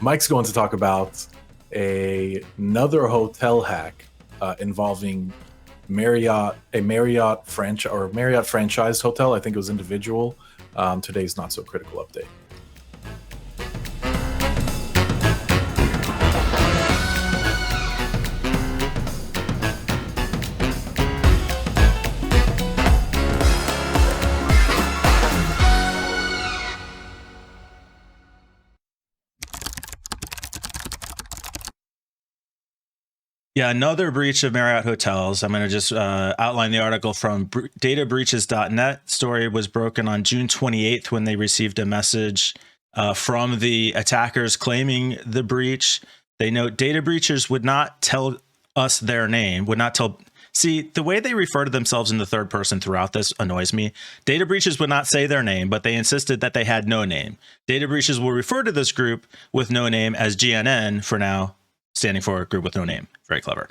Mike's going to talk about another hotel hack involving Marriott, a Marriott franchise or Marriott franchised hotel. I think it was individual. Today's not so critical update. Yeah, another breach of Marriott hotels. I'm going to just outline the article from databreaches.net. Story was broken on June 28th when they received a message from the attackers claiming the breach. They note data breachers would not tell us their name, would not tell. See, the way they refer to themselves in the third person throughout this annoys me. Data breaches would not say their name, but they insisted that they had no name. Data breaches will refer to this group with no name as GNN for now, standing for Group with No Name. Very clever.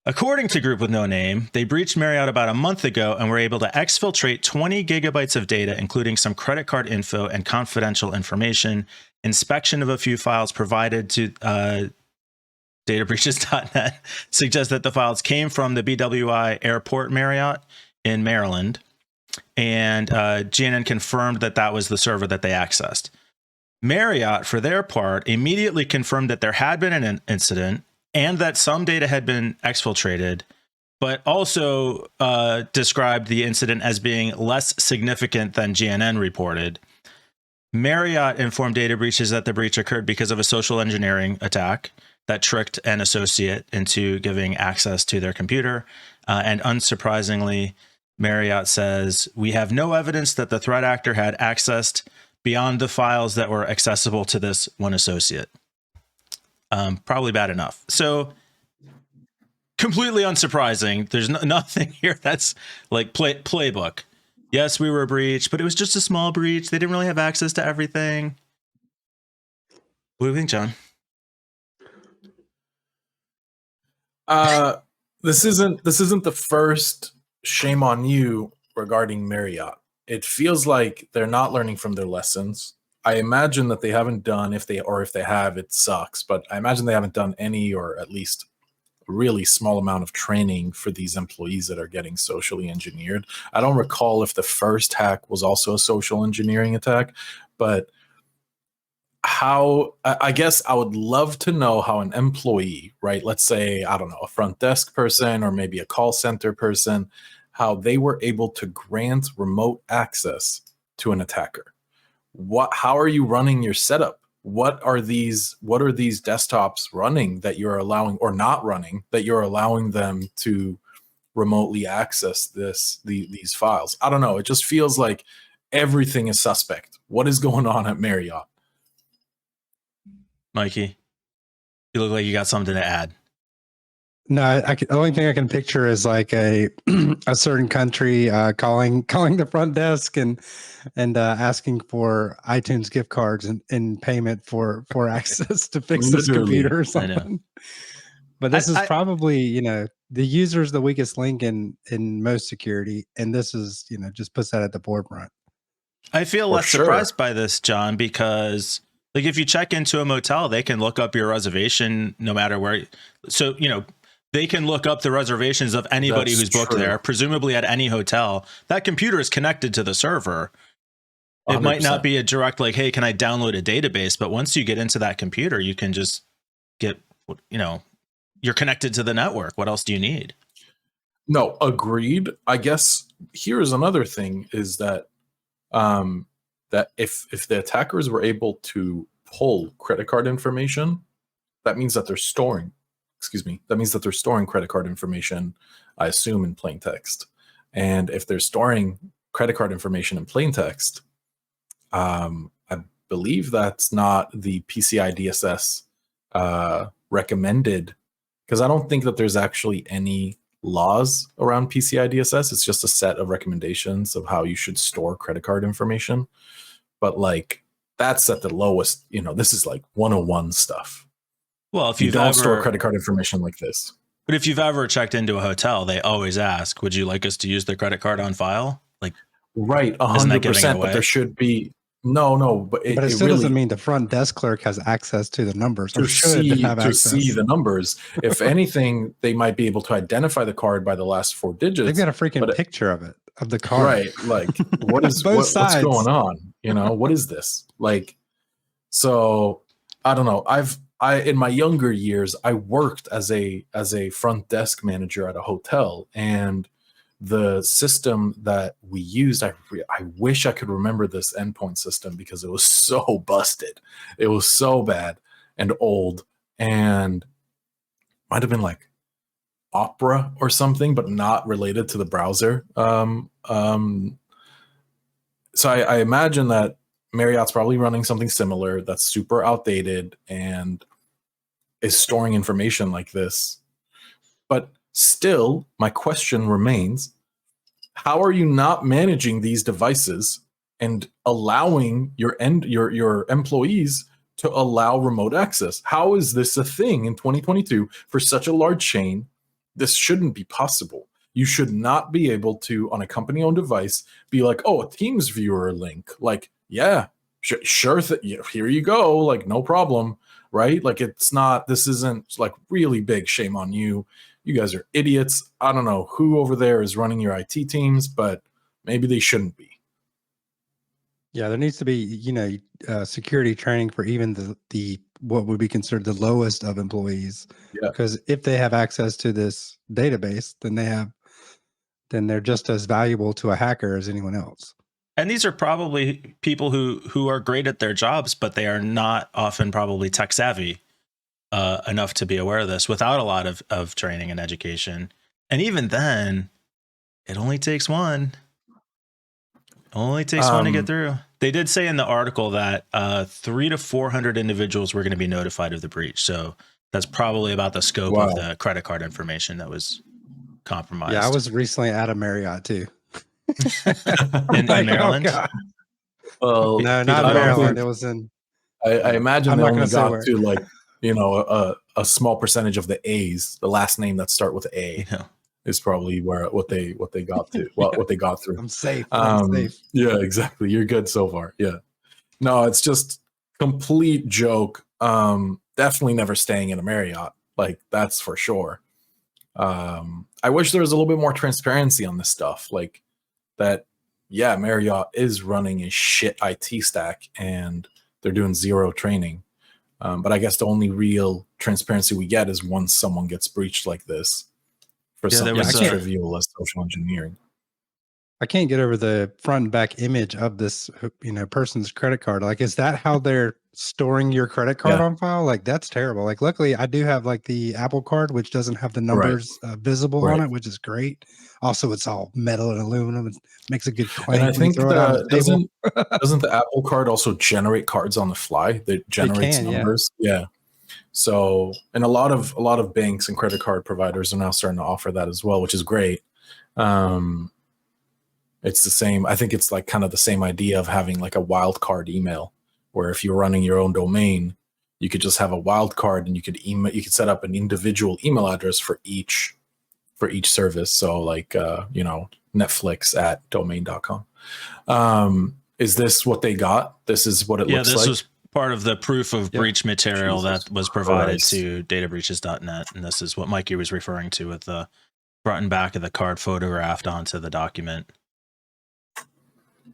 According to Group with No Name, they breached Marriott about a month ago and were able to exfiltrate 20 gigabytes of data, including some credit card info and confidential information. Inspection of a few files provided to databreaches.net suggests that the files came from the BWI Airport Marriott in Maryland, and GNN confirmed that that was the server that they accessed. Marriott, for their part, immediately confirmed that there had been an incident and that some data had been exfiltrated, but also described the incident as being less significant than GNN reported. Marriott informed data breaches that the breach occurred because of a social engineering attack that tricked an associate into giving access to their computer. And unsurprisingly, Marriott says, "We have no evidence that the threat actor had accessed beyond the files that were accessible to this one associate." Probably bad enough. So completely unsurprising. There's nothing here that's like playbook. Yes, we were breached, but it was just a small breach. They didn't really have access to everything. What do you think, John? This isn't the first shame on you regarding Marriott. It feels like they're not learning from their lessons. I imagine that they haven't done, if they have, it sucks, but I imagine they haven't done any, or at least a really small amount of training for these employees that are getting socially engineered. I don't recall if the first hack was also a social engineering attack, but I guess I would love to know how an employee, right? Let's say, I don't know, a front desk person or maybe a call center person, how they were able to grant remote access to an attacker. How are you running your setup? What are these desktops running that you're allowing, or not running, that you're allowing them to remotely access these files? I don't know. It just feels like everything is suspect. What is going on at Marriott? Mikey, you look like you got something to add. No, the only thing I can picture is like a certain country calling the front desk and asking for iTunes gift cards in payment for access to fix this computer or something. But this is probably, the user is the weakest link in most security, and this is, just puts that at the forefront. I feel less surprised by this, John, because like if you check into a motel, they can look up your reservation no matter where. So, they can look up the reservations of anybody who's booked there, presumably at any hotel. That computer is connected to the server. It 100%. Might not be a direct like, hey, can I download a database? But once you get into that computer, you can just get, you're connected to the network. What else do you need? No, agreed. I guess here's another thing is that that if the attackers were able to pull credit card information, that means that they're storing credit card information, I assume, in plain text. And if they're storing credit card information in plain text, I believe that's not the PCI DSS recommended, because I don't think that there's actually any laws around PCI DSS. It's just a set of recommendations of how you should store credit card information. But like, that's at the lowest, this is like 101 stuff. Well, if you don't store credit card information like this. But if you've ever checked into a hotel, they always ask, would you like us to use the credit card on file? Like, right, 100%. But there should be No, but But it it still really doesn't mean the front desk clerk has access to the numbers or to should have to access. see the numbers. If anything, they might be able to identify the card by the last 4 digits. They've got a freaking but picture of it, of the card. right, like what is Both what's sides. going on? You know, what is this? Like, so I don't know. I in my younger years, I worked as a front desk manager at a hotel, and the system that we used, I wish I could remember this endpoint system because it was so busted. It was so bad and old, and might have been like Opera or something, but not related to the browser. So I imagine that Marriott's probably running something similar that's super outdated and is storing information like this. But still, my question remains, how are you not managing these devices and allowing your employees to allow remote access? How is this a thing in 2022 for such a large chain? This shouldn't be possible. You should not be able to, on a company-owned device, be like, oh, a Teams viewer link. Like, yeah, sure, here you go. Like, no problem, right? Like, it's not, this isn't like really big shame on you. You guys are idiots. I don't know who over there is running your IT teams, but maybe they shouldn't be. Yeah, there needs to be, security training for even the what would be considered the lowest of employees. Yeah. Because if they have access to this database, then they're just as valuable to a hacker as anyone else. And these are probably people who are great at their jobs, but they are not often probably tech savvy enough to be aware of this without a lot of training and education. And even then, it only takes one. Only takes one to get through. They did say in the article that 300 to 400 individuals were going to be notified of the breach. So that's probably about the scope of the credit card information that was compromised. Yeah, I was recently at a Marriott too. in Maryland? Well, no, not in Maryland. It was in. I imagine I'm they not only gonna say got where. to like, a small percentage of the A's, the last name that start with A. Yeah. Is probably what they got to what they got through. I'm safe. Yeah, exactly. You're good so far. Yeah. No, it's just complete joke. Definitely never staying in a Marriott. Like, that's for sure. I wish there was a little bit more transparency on this stuff. Like that, yeah, Marriott is running a shit IT stack and they're doing zero training. But I guess the only real transparency we get is once someone gets breached like this. For something as trivial as social engineering. I can't get over the front and back image of this, person's credit card. Like, is that how they're storing your credit card on file? Like, that's terrible. Like, luckily, I do have like the Apple Card, which doesn't have the numbers visible on it, which is great. Also, it's all metal and aluminum. It makes a good clank. And I think doesn't the Apple Card also generate cards on the fly? That generates numbers. Yeah. So, and a lot of banks and credit card providers are now starting to offer that as well, which is great. It's the same. I think it's like kind of the same idea of having like a wild card email, where if you're running your own domain, you could just have a wild card and you could set up an individual email address for each service. So like, Netflix at domain.com. Is this what they got? This is what it looks like. Yeah, this was part of the proof of breach material that was provided to databreaches.net. And this is what Mikey was referring to with the front and back of the card photographed onto the document.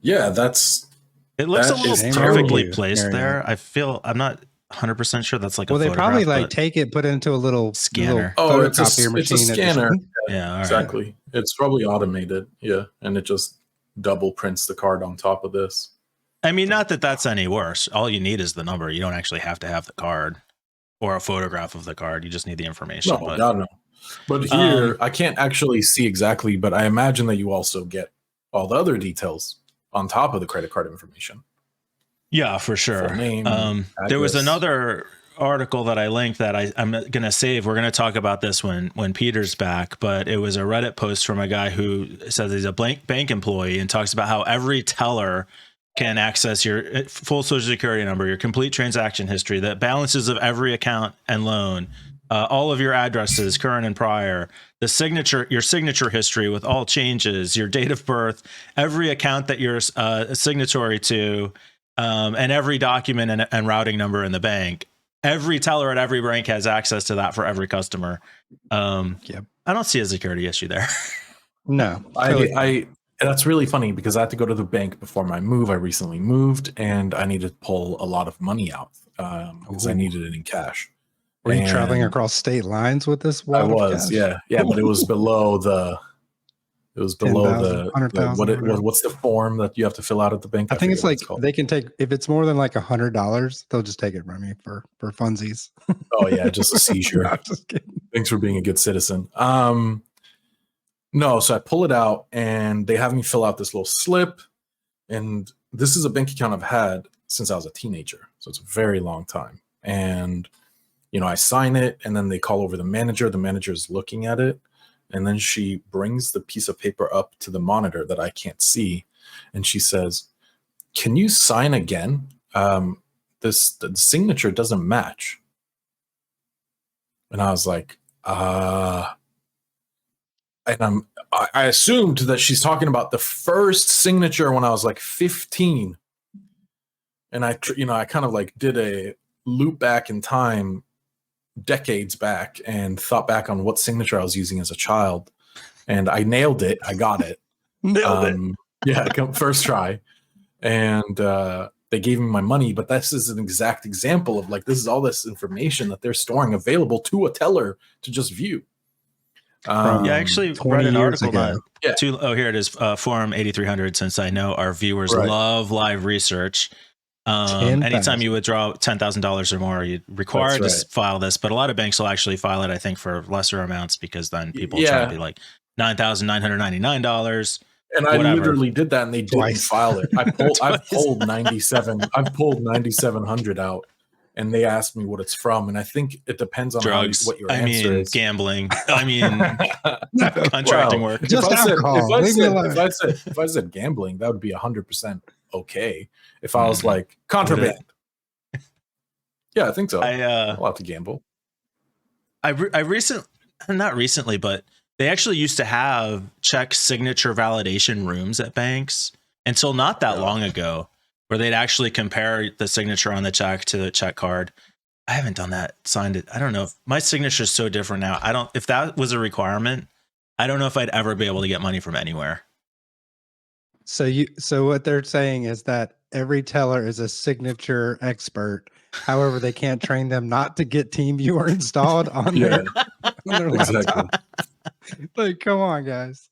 Yeah, it looks a little perfectly placed there. I'm not 100% sure that's like a photograph. Well, they probably take it, put it into a little scanner. It's a scanner. Yeah, exactly. Right. It's probably automated. Yeah, and it just double prints the card on top of this. I mean, not that that's any worse. All you need is the number. You don't actually have to have the card or a photograph of the card. You just need the information. No, God, no. But here, I can't actually see exactly, but I imagine that you also get all the other details on top of the credit card information. Yeah, for sure. Full name, there was another article that I linked that I'm going to save. We're going to talk about this when Peter's back, but it was a Reddit post from a guy who says he's a bank employee and talks about how every teller can access your full social security number, your complete transaction history, the balances of every account and loan, all of your addresses, current and prior, your signature history with all changes, your date of birth, every account that you're a signatory to, and every document and routing number in the bank. Every teller at every bank has access to that for every customer. Yep. I don't see a security issue there. No, I that's really funny because I had to go to the bank before my move. I recently moved and I needed to pull a lot of money out because I Ooh. needed it in cash. Were you And traveling across state lines with this? I wad of was, cash? yeah, but it was below the. It was below 10,000, the 100,000. what's the form that you have to fill out at the bank? I think it's forget what like called. they can take if it's more than like $100, they'll just take it from you for funsies. Oh yeah, just a seizure. No, just kidding. Thanks for being a good citizen. No, so I pull it out and they have me fill out this little slip. And this is a bank account I've had since I was a teenager. So it's a very long time. And, I sign it and then they call over the manager. The manager is looking at it. And then she brings the piece of paper up to the monitor that I can't see. And she says, "Can you sign again? The signature doesn't match." And I was like, and I assumed that she's talking about the first signature when I was like 15. And I kind of like did a loop back in time decades back and thought back on what signature I was using as a child. And I nailed it. I got it. Nailed it. Yeah, first try. And they gave me my money, but this is an exact example of like, this is all this information that they're storing available to a teller to just view. I actually read an article here it is, Forum 8300, since I know our viewers love live research. Anytime you withdraw $10,000 or more, you're required to file this, but a lot of banks will actually file it, I think, for lesser amounts because then people try to be like $9,999. And I literally did that, and they didn't file it. I've pulled 97. I've pulled 9,700 out, and they asked me what it's from, and I think it depends on drugs. what your answer is. Gambling. Contracting work. Just alcohol. If I said gambling, that would be 100% okay. If I was like contraband, yeah, I think so. I'll have to gamble. Not recently, but they actually used to have check signature validation rooms at banks until not that long ago, where they'd actually compare the signature on the check to the check card. I haven't done that, signed it. I don't know. My signature is so different now. If that was a requirement, I don't know if I'd ever be able to get money from anywhere. So what they're saying is that every teller is a signature expert. However, they can't train them not to get TeamViewer installed on their laptop. Like, come on, guys.